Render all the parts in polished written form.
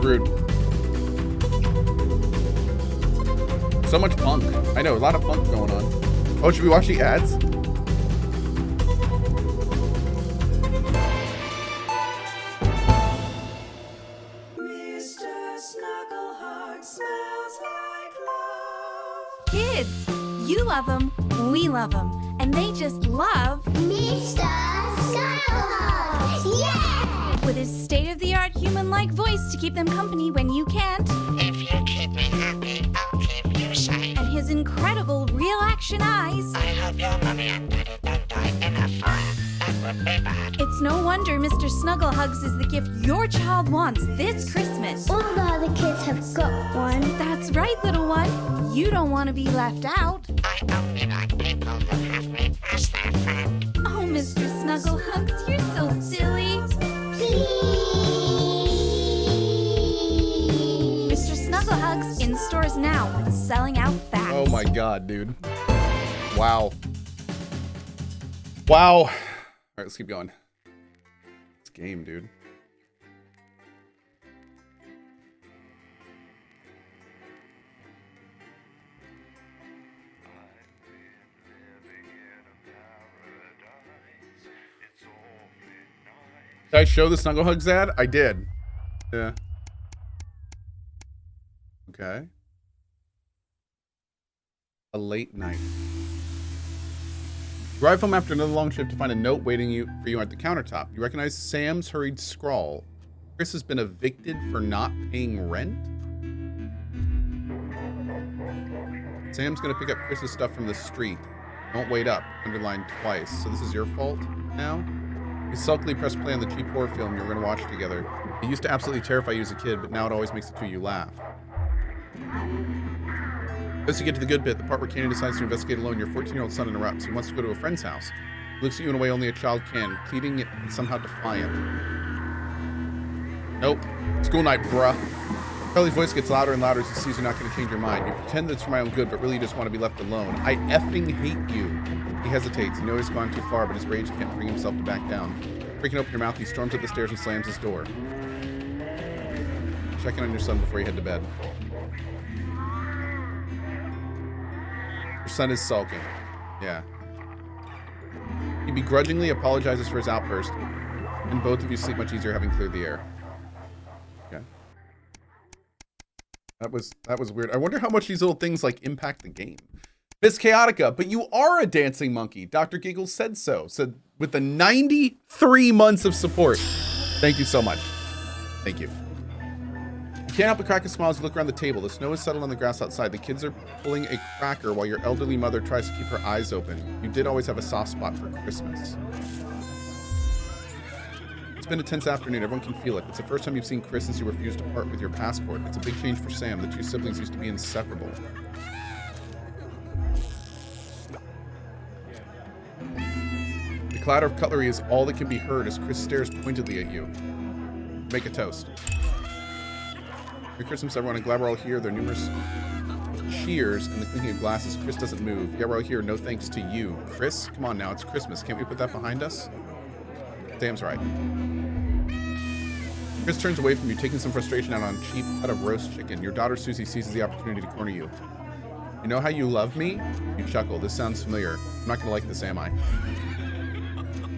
rude. So much funk. I know, a lot of funk going on. Oh, should we watch the ads? Mr. Snuggle Hugs smells like love. Kids, you love them, we love them, and they just love Mr. Snuggle Hugs! Yeah! with his state-of-the-art human-like voice to keep them company when you can't, If you keep me happy, I'll keep you safe. and his incredible real-action eyes. I hope your mommy and daddy don't die in a fire. That would be bad. It's no wonder Mr. Snuggle Hugs is the gift your child wants this Christmas. All the other kids have got one. That's right, little one. You don't want to be left out. I only like people who have me as their friend. Oh, Mr. Snuggle Hugs, you're so silly. Mr. Snuggle Hugs in stores now and selling out fast. Oh my god, dude. Wow. Wow. All right, let's keep going. This game, dude. Did I show the Snuggle Hugs ad? I did. Yeah. Okay. A late night. Drive home after another long shift to find a note waiting for you at the countertop. You recognize Sam's hurried scrawl. Chris has been evicted for not paying rent. Sam's gonna pick up Chris's stuff from the street. Don't wait up. Underlined twice. So this is your fault now? You sulkily press play on the cheap horror film you were gonna watch together. It used to absolutely terrify you as a kid, but now it always makes the two of you laugh. As you get to the good bit, the part where Kenny decides to investigate alone, your 14-year-old son interrupts. He wants to go to a friend's house. He looks at you in a way only a child can, pleading it and somehow defiant. Nope. School night, bruh. Charlie's voice gets louder and louder as he sees you're not going to change your mind. You pretend that it's for my own good, but really you just want to be left alone. I effing hate you. He hesitates. He knows he's gone too far, but his rage can't bring himself to back down. Breaking open your mouth, he storms up the stairs and slams his door. Checking on your son before you head to bed. Your son is sulking. Yeah. He begrudgingly apologizes for his outburst, and both of you sleep much easier having cleared the air. Okay. That was weird. I wonder how much these little things like impact the game. Miss Chaotica, but you are a dancing monkey. Dr. Giggles said so. Said with the 93 months of support. Thank you so much. Thank you. You can't help but crack a smile as you look around the table. The snow is settled on the grass outside. The kids are pulling a cracker while your elderly mother tries to keep her eyes open. You did always have a soft spot for Christmas. It's been a tense afternoon. Everyone can feel it. It's the first time you've seen Chris since you refused to part with your passport. It's a big change for Sam. The two siblings used to be inseparable. The clatter of cutlery is all that can be heard as Chris stares pointedly at you. Make a toast. Merry Christmas, everyone. I'm glad we're all here. There are numerous cheers and the clinking of glasses. Chris doesn't move. Yeah, we're all here. No thanks to you. Chris, come on now. It's Christmas. Can't we put that behind us? Sam's right. Chris turns away from you, taking some frustration out on a cheap cut of roast chicken. Your daughter Suzie seizes the opportunity to corner you. You know how you love me? You chuckle. This sounds familiar. I'm not gonna like this, am I?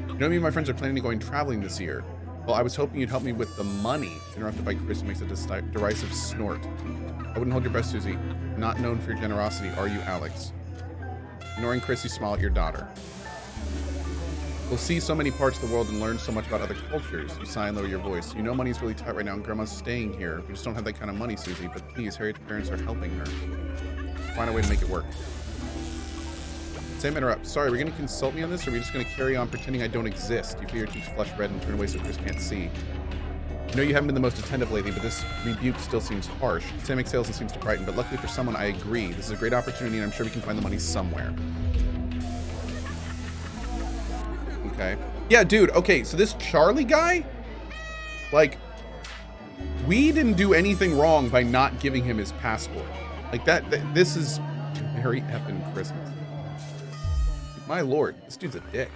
You know me and my friends are planning to going traveling this year. Well, I was hoping you'd help me with the money. Interrupted by Chris, who makes a derisive snort. I wouldn't hold your breath, Suzie. Not known for your generosity, are you, Alex? Ignoring Chris, you smile at your daughter. We'll see so many parts of the world and learn so much about other cultures. You sigh and lower your voice. You know money's really tight right now and Grandma's staying here. We just don't have that kind of money, Suzie. But please, Harriet's parents are helping her. Find a way to make it work. Sam interrupts. Sorry, we're going to consult me on this, or are we just going to carry on pretending I don't exist? You feel your cheeks flush red and turn away so Chris can't see. I know you haven't been the most attentive lately, but this rebuke still seems harsh. Sam exhales and seems to brighten, but luckily for someone, I agree. This is a great opportunity, and I'm sure we can find the money somewhere. Okay. Yeah, dude, okay, so this Charlie guy, like, we didn't do anything wrong by not giving him his passport. Like, this is very effing Christmas. My lord, this dude's a dick.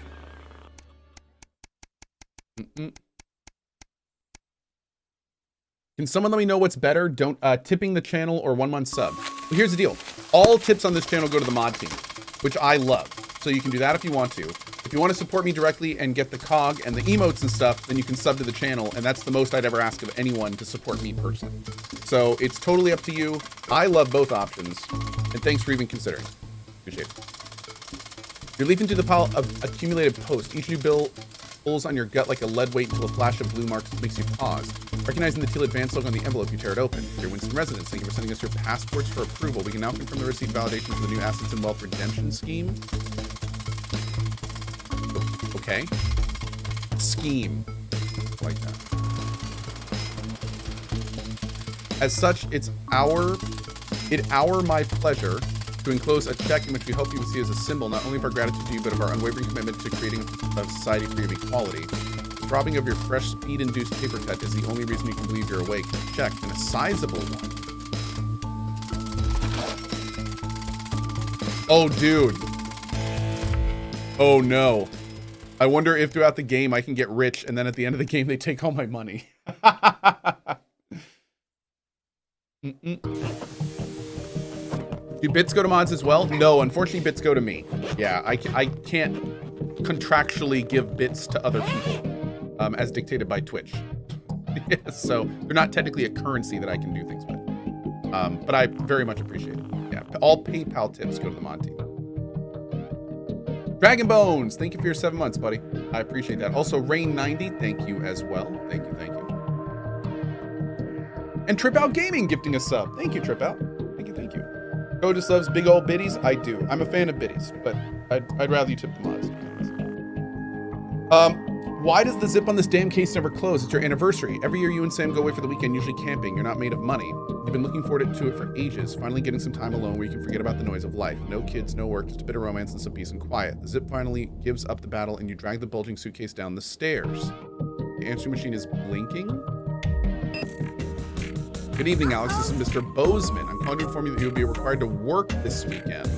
Can someone let me know what's better? Don't tipping the channel or 1 month sub. Well, here's the deal. All tips on this channel go to the mod team, which I love. So you can do that if you want to. If you want to support me directly and get the cog and the emotes and stuff, then you can sub to the channel, and that's the most I'd ever ask of anyone to support me personally. So it's totally up to you. I love both options, and thanks for even considering. Appreciate it. You're leaping through the pile of accumulated posts. Each new bill pulls on your gut like a lead weight until a flash of blue marks makes you pause. Recognizing the teal advance logo on the envelope, you tear it open. Dear Winston residents, thank you for sending us your passports for approval. We can now confirm the receipt validation for the new Assets and Wealth Redemption Scheme. Okay. Scheme. Like that. As such, it's my pleasure to enclose a check in which we hope you will see as a symbol not only of our gratitude to you, but of our unwavering commitment to creating a society free of equality. The throbbing of your fresh speed-induced paper cut is the only reason you can believe you're awake. Check, and a sizable one. Oh, dude. Oh, no. I wonder if throughout the game I can get rich, and then at the end of the game they take all my money. Do bits go to mods as well? No, unfortunately bits go to me. Yeah, I can't contractually give bits to other people, as dictated by Twitch. So they're not technically a currency that I can do things with. But I very much appreciate it. Yeah, all PayPal tips go to the mod team. Dragon Bones, thank you for your 7 months, buddy. I appreciate that. Also, Rain90, thank you as well. Thank you, thank you. And Trip Out Gaming gifting a sub. Thank you, Trip Out. Thank you, thank you. Cohh just loves big old biddies. I do. I'm a fan of biddies, but I'd rather you tip the mods. Why does the zip on this damn case never close? It's your anniversary. Every year you and Sam go away for the weekend, usually camping. You're not made of money. You've been looking forward to it for ages. Finally getting some time alone where you can forget about the noise of life. No kids, no work, just a bit of romance and some peace and quiet. The zip finally gives up the battle and you drag the bulging suitcase down the stairs. The answering machine is blinking. Good evening, Alex. This is Mr. Bozeman. I'm calling to inform you that you'll be required to work this weekend.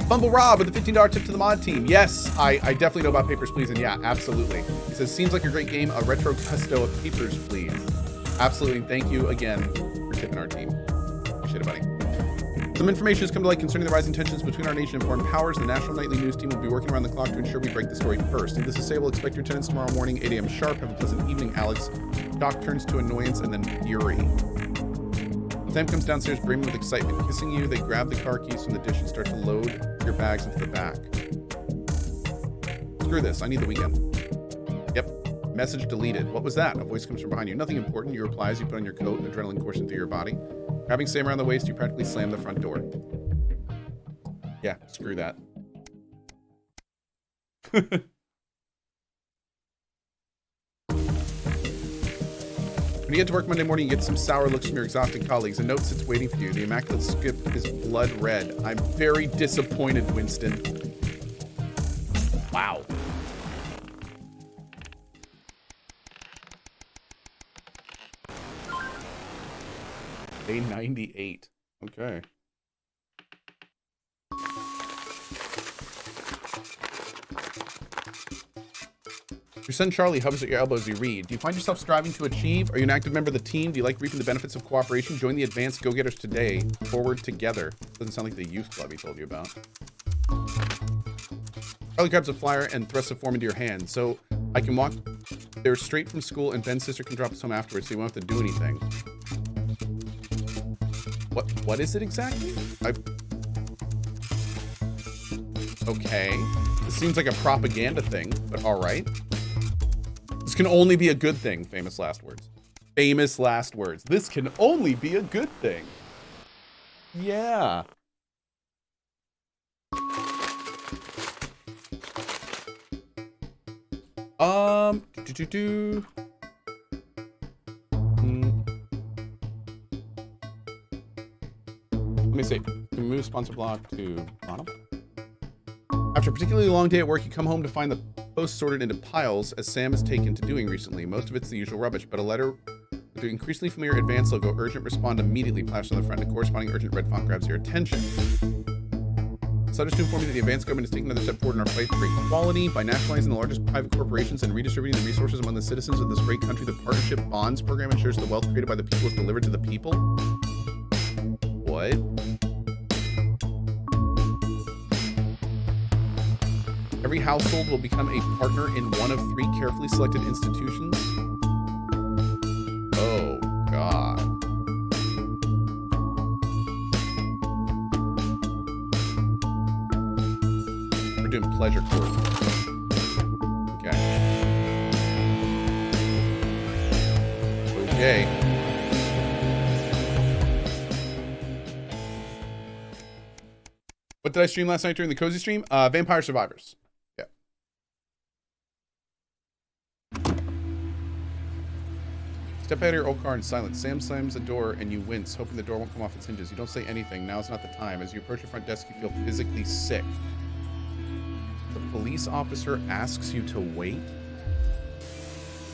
Fumble Rob with the $15 tip to the mod team. Yes, I definitely know about Papers, Please, and yeah, absolutely. He says, seems like a great game, a retro custo of Papers, Please. Absolutely, thank you again for tipping our team. Appreciate it, buddy. Some information has come to light concerning the rising tensions between our nation and foreign powers. The National Nightly News team will be working around the clock to ensure we break the story first. Needless to say, we'll expect your attendance tomorrow morning, 8 a.m. sharp. Have a pleasant evening, Alex. Shock turns to annoyance and then fury. Sam comes downstairs brimming with excitement, kissing you. They grab the car keys from the dish and start to load your bags into the back. Screw this, I need the weekend. Yep, message deleted. What was that? A voice comes from behind you. Nothing important. You reply as you put on your coat, adrenaline coursing through your body. Grabbing Sam around the waist, you practically slam the front door. Yeah, screw that. When you get to work Monday morning, you get some sour looks from your exhausted colleagues. A note sits waiting for you. The immaculate script is blood red. I'm very disappointed, Winston. Wow. Day 98. Okay. Your son Charlie hovers at your elbow as you read. Do you find yourself striving to achieve? Are you an active member of the team? Do you like reaping the benefits of cooperation? Join the advanced go-getters today. Forward together. Doesn't sound like the youth club he told you about. Charlie grabs a flyer and thrusts a form into your hand. So I can walk there straight from school and Ben's sister can drop us home afterwards so you won't have to do anything. What is it exactly? Okay. This seems like a propaganda thing, but all right. This can only be a good thing. Famous last words. Famous last words. This can only be a good thing. Yeah. Let me see. Can we move sponsor block to bottom? After a particularly long day at work, you come home to find the posts sorted into piles, as Sam has taken to doing recently. Most of it's the usual rubbish, but a letter with the increasingly familiar advance logo, urgent respond immediately, flashed on the front, and corresponding urgent red font grabs your attention. Such to inform you that the advanced government is taking another step forward in our fight for equality by nationalizing the largest private corporations and redistributing the resources among the citizens of this great country. The Partnership Bonds program ensures the wealth created by the people is delivered to the people. What? Every household will become a partner in one of 3 carefully selected institutions. Oh, God. We're doing pleasure court. Okay. Okay. What did I stream last night during the Cozy stream? Vampire Survivors. Yeah. Step out of your old car in silence. Sam slams the door and you wince, hoping the door won't come off its hinges. You don't say anything. Now's not the time. As you approach your front desk, you feel physically sick. The police officer asks you to wait.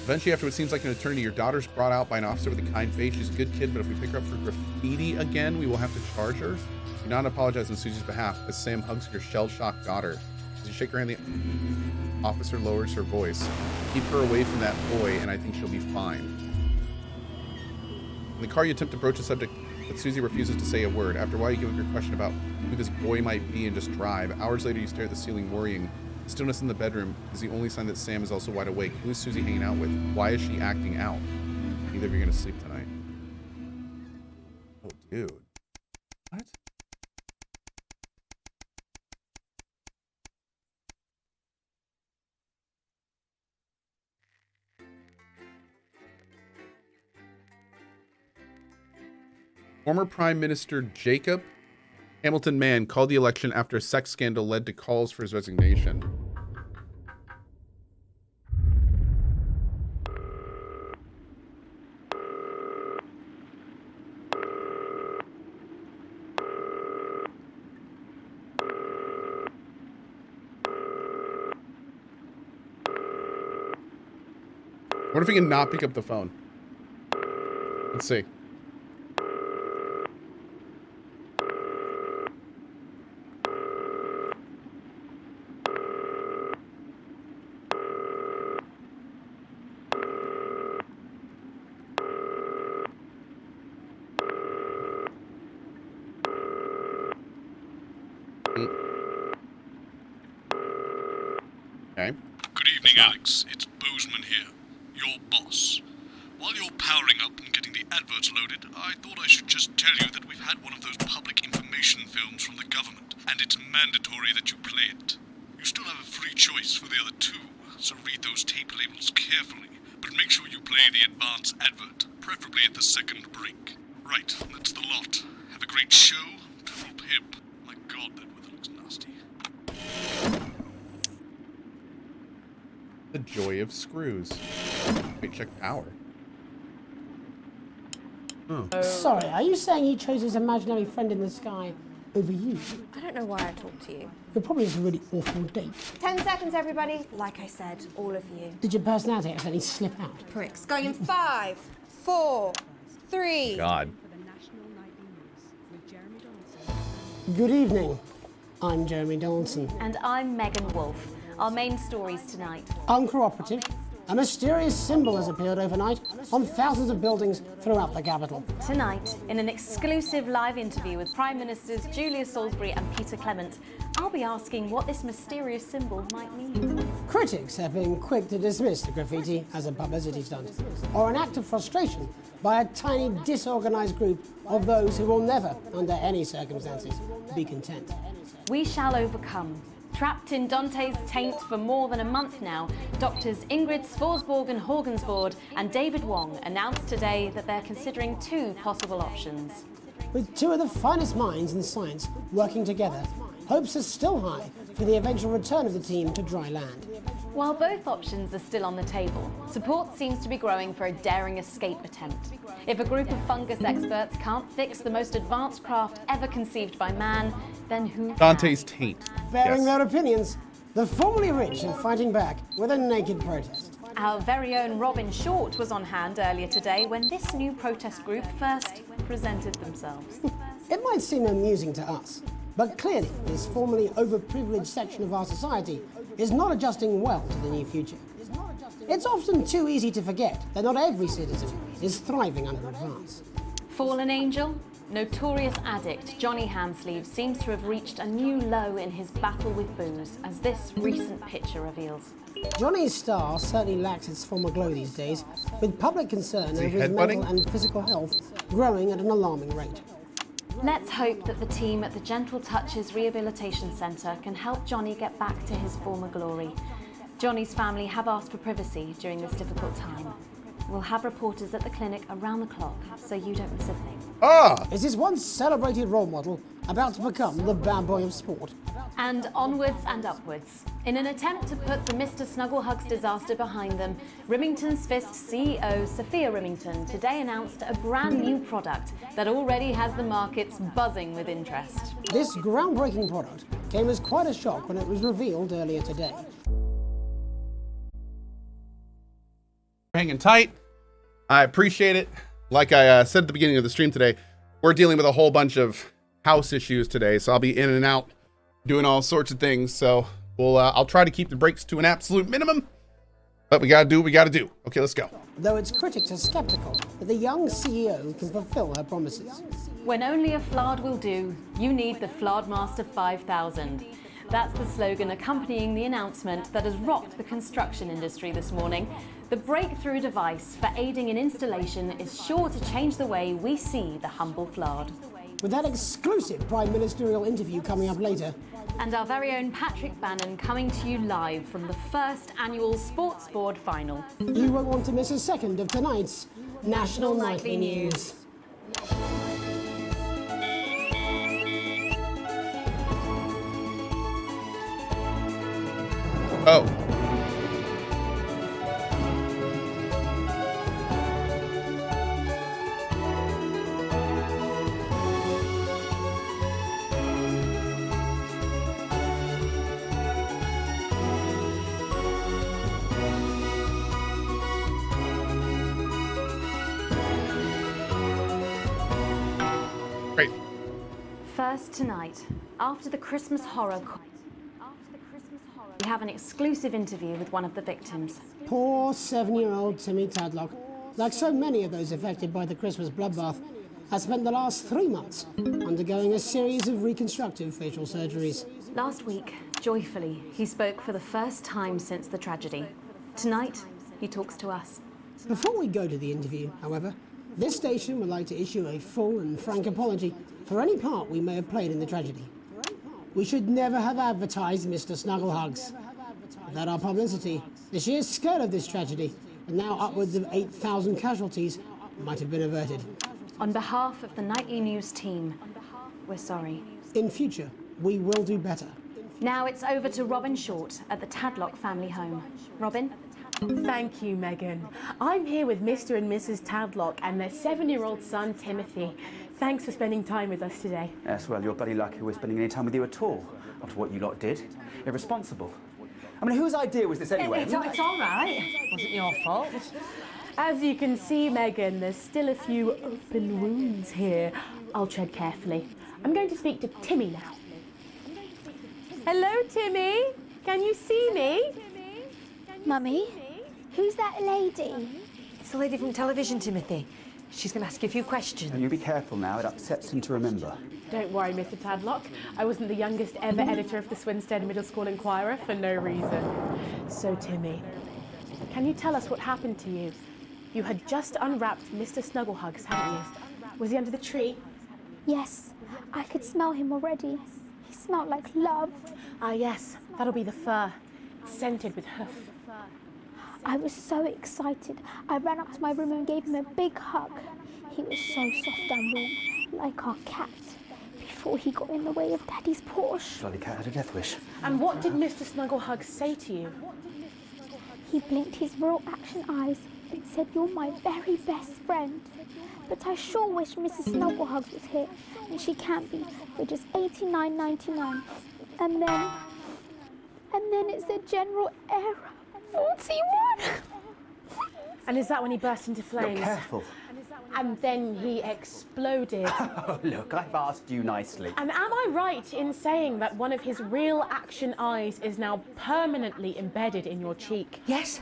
Eventually, after what seems like an eternity, your daughter's brought out by an officer with a kind face. She's a good kid, but if we pick her up for graffiti again, we will have to charge her. Do not apologize on Susie's behalf, as Sam hugs your shell-shocked daughter. As you shake her hand, the officer lowers her voice. Keep her away from that boy, and I think she'll be fine. In the car, you attempt to broach the subject, but Suzie refuses to say a word. After a while, you give up your question about who this boy might be and just drive. Hours later, you stare at the ceiling, worrying. The stillness in the bedroom is the only sign that Sam is also wide awake. Who is Suzie hanging out with? Why is she acting out? Neither of you are going to sleep tonight. Oh, dude. What? Former Prime Minister Jacob Hamilton Mann called the election after a sex scandal led to calls for his resignation. What if he can not pick up the phone? Let's see. Okay. Good evening, Alex. It's Bozeman here, your boss. While you're powering up and getting the adverts loaded, I thought I should just tell you that we've had one of those public information films from the government, and it's mandatory that you play it. You still have a free choice for the other 2, so read those tape labels carefully, but make sure you play the advance advert, preferably at the second break. Right, that's the lot. Have a great show. Toodle pip. My God, that weather looks nasty. The joy of screws. Wait, check power. Oh. Sorry, are you saying he chose his imaginary friend in the sky over you? I don't know why I talked to you. It probably is a really awful date. 10 seconds, everybody. Like I said, all of you. Did your personality accidentally slip out? Pricks. Going in 5, 4, 3. God. Good evening. I'm Jeremy Donaldson. And I'm Megan Wolfe. Our main stories tonight. Uncooperative. A mysterious symbol has appeared overnight on thousands of buildings throughout the capital. Tonight, in an exclusive live interview with Prime Ministers Julia Salisbury and Peter Clement, I'll be asking what this mysterious symbol might mean. Critics have been quick to dismiss the graffiti as a publicity stunt, or an act of frustration by a tiny, disorganized group of those who will never, under any circumstances, be content. We shall overcome. Trapped in Dante's taint for more than a month now, doctors Ingrid Svorsborg and Horgensvoord and David Wong announced today that they're considering 2 possible options. With 2 of the finest minds in science working together, hopes are still high for the eventual return of the team to dry land. While both options are still on the table, support seems to be growing for a daring escape attempt. If a group of fungus experts can't fix the most advanced craft ever conceived by man, then who Dante's taint. Bearing Yes. their opinions, the formerly rich are fighting back with a naked protest. Our very own Robin Short was on hand earlier today when this new protest group first presented themselves. It might seem amusing to us, But clearly, this formerly overprivileged section of our society is not adjusting well to the new future. It's often too easy to forget that not every citizen is thriving under advance. Fallen angel? Notorious addict Johnny Hamsleeve seems to have reached a new low in his battle with booze, as this recent picture reveals. Johnny's star certainly lacks its former glow these days, with public concern over his mental and physical health growing at an alarming rate. Let's hope that the team at the Gentle Touches Rehabilitation Centre can help Johnny get back to his former glory. Johnny's family have asked for privacy during this difficult time. We'll have reporters at the clinic around the clock, so you don't miss a thing. Is this once celebrated role model about to become the bad boy of sport? And onwards and upwards. In an attempt to put the Mr. Snuggle Hugs disaster behind them, Rimington's Fist CEO Sophia Rimington today announced a brand new product that already has the markets buzzing with interest. This groundbreaking product came as quite a shock when it was revealed earlier today. Hanging tight. I appreciate it. Like I said at the beginning of the stream today, we're dealing with a whole bunch of house issues today, so I'll be in and out doing all sorts of things. So I'll try to keep the breaks to an absolute minimum, but we gotta do what we gotta do. Okay, let's go. Though its critics are skeptical that the young CEO can fulfill her promises. When only a Flard will do, you need the Flardmaster 5000. That's the slogan accompanying the announcement that has rocked the construction industry this morning. The breakthrough device for aiding in installation is sure to change the way we see the humble Flard. With that exclusive Prime Ministerial interview coming up later. And our very own Patrick Bannon coming to you live from the first annual Sports Board final. You won't want to miss a second of tonight's National Nightly News. Oh. Great. First tonight, after the Christmas horror, we have an exclusive interview with one of the victims. Poor 7-year-old Timmy Tadlock, like so many of those affected by the Christmas bloodbath, has spent the last 3 months undergoing a series of reconstructive facial surgeries. Last week, joyfully, he spoke for the first time since the tragedy. Tonight, he talks to us. Before we go to the interview, however, this station would like to issue a full and frank apology for any part we may have played in the tragedy. We should never have advertised Mr. Snuggle Hugs. Without our publicity, the sheer scale of this tragedy, and now upwards of 8,000 casualties, might have been averted. On behalf of the Nightly News team, we're sorry. In future, we will do better. Now it's over to Robin Short at the Tadlock family home. Robin? Thank you, Megan. I'm here with Mr. and Mrs. Tadlock and their 7-year-old son, Timothy. Thanks for spending time with us today. Yes, well, you're bloody lucky we're spending any time with you at all, after what you lot did. Irresponsible. I mean, whose idea was this anyway? It's all right. Wasn't your fault. As you can see, Megan, there's still a few open wounds here. I'll tread carefully. I'm going to speak to Timmy now. Hello, Timmy. Can you see me? Mummy, who's that lady? It's the lady from television, Timothy. She's going to ask you a few questions. You be careful now, it upsets him to remember. Don't worry, Mr. Tadlock. I wasn't the youngest ever editor of the Swinstead Middle School Inquirer for no reason. So, Timmy, can you tell us what happened to you? You had just unwrapped Mr. Snuggle Hugs, hadn't you? Was he under the tree? Yes, I could smell him already. He smelled like love. Ah, yes, that'll be the fur. It's scented with hoof. I was so excited. I ran up to my room and gave him a big hug. He was so soft and warm, like our cat, before he got in the way of Daddy's Porsche. Bloody cat had a death wish. And what did Mr. Snuggle Hugs say to you? He blinked his real action eyes and said, "You're my very best friend." But I sure wish Mrs. Snuggle Hugs was here, and she can't be for just $89.99. And then it's the general error. 41. And is that when he burst into flames? Look, careful. And then he exploded. Oh, look, I've asked you nicely. And am I right in saying that one of his real action eyes is now permanently embedded in your cheek? Yes.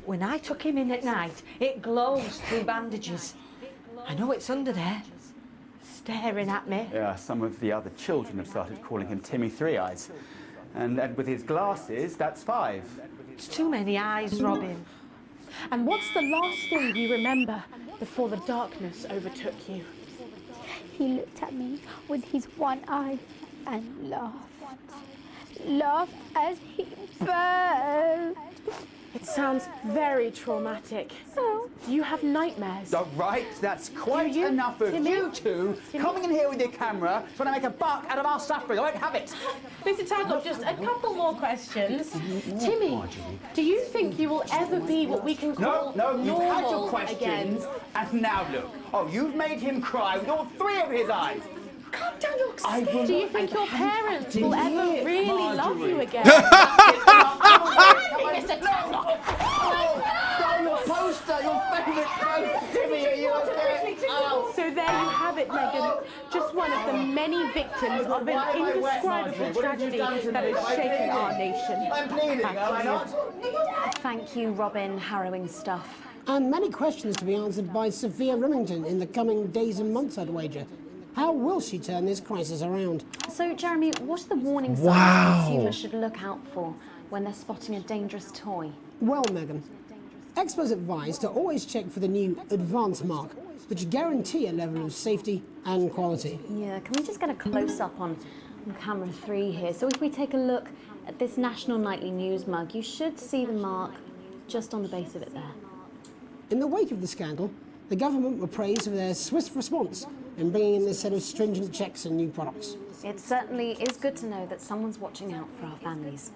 When I took him in at night, it glows through bandages. I know it's under there, staring at me. Yeah, some of the other children have started calling him Timmy Three Eyes. And with his glasses, that's 5. It's too many eyes, Robin. And what's the last thing you remember before the darkness overtook you? He looked at me with his one eye and laughed. Laughed as he burned. It sounds very traumatic. Oh. Do you have nightmares? All right, that's quite enough of Timmy? you two coming in here with your camera trying to make a buck out of our suffering. I won't have it. Mr. Tadlock, just a couple more questions. Timmy, do you think you will ever be what we can call No, you've had your normal questions, again? and now look. Oh, you've made him cry with all 3 of his eyes. Calm down, you're Do you think your parents will ever really love you again? Mr. Tadlock! Your poster, your favourite poster, Timmy, are you okay? Oh. So there you have it, Megan. Just one of the many victims of an indescribable tragedy that has shaken our nation. I'm bleeding, am I not? Thank you, Robin. Harrowing stuff. And many questions to be answered by Sophia Remington in the coming days and months, I'd wager. How will she turn this crisis around? So, Jeremy, what are the warning signs Wow. consumers should look out for when they're spotting a dangerous toy? Well, Megan, experts advise to always check for the new advance mark, which guarantee a level of safety and quality. Yeah, can we just get a close-up on camera 3 here? So if we take a look at this National Nightly News mug, you should see the mark just on the base of it there. In the wake of the scandal, the government were praised for their swift response in bringing in this set of stringent checks and new products. It certainly is good to know that someone's watching out for our families.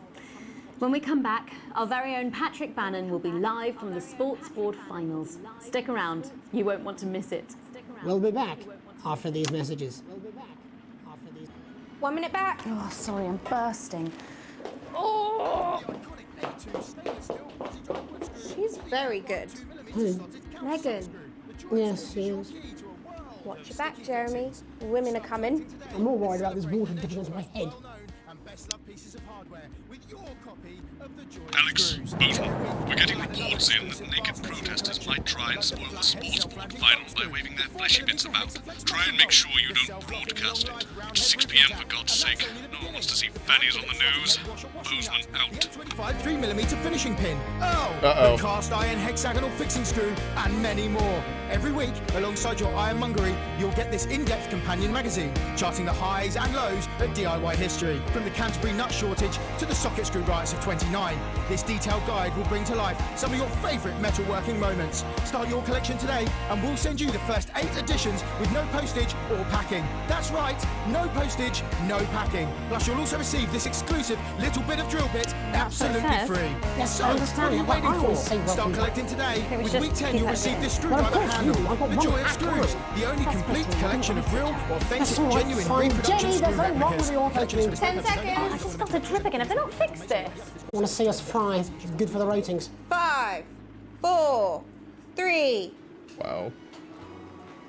When we come back, our very own Patrick Bannon will be live from the Sports Board Finals. Stick around, you won't want to miss it. We'll be back after these messages. 1 minute back. Oh, sorry, I'm bursting. Oh! She's very good. Who? Megan, Yes, yes. watch your back, Jeremy. Women are coming. I'm more worried about this water dipping onto my head. Alex, Bozeman, we're getting reports in that naked protesters might try and spoil the sports board final by waving their fleshy bits about. Try and make sure you don't broadcast it. It's 6 p.m. for God's sake. No one wants to see fannies on the news. Bozeman out. 25 3mm finishing pin. Uh-oh. The cast iron hexagonal fixing screw, and many more. Every week, alongside your ironmongery, you'll get this in-depth companion magazine, charting the highs and lows of DIY history. From the Canterbury nut shortage to the socket screw riots of 29. This detailed guide will bring to life some of your favourite metalworking moments. Start your collection today and we'll send you the first 8 editions with no postage or packing. That's right, no postage, no packing. Plus you'll also receive this exclusive little bit of drill bit absolutely free. Yes, So, I what understand. are you But waiting I for? will say Start welcome. collecting today. we With just week 10 keep you'll that receive there? this Well, of screwdriver course, handle. I've got The one joy of accurate. screws. The only That's complete pretty. collection of real, authentic, That's all right, genuine fine. reproduction Jenny, screw there's nothing wrong replicas. with your Purchased technique. with 10 purpose. seconds. I just felt a drip again. Have they not fixed it? Want to see us fry? Good for the ratings. 5, 4, 3. Wow.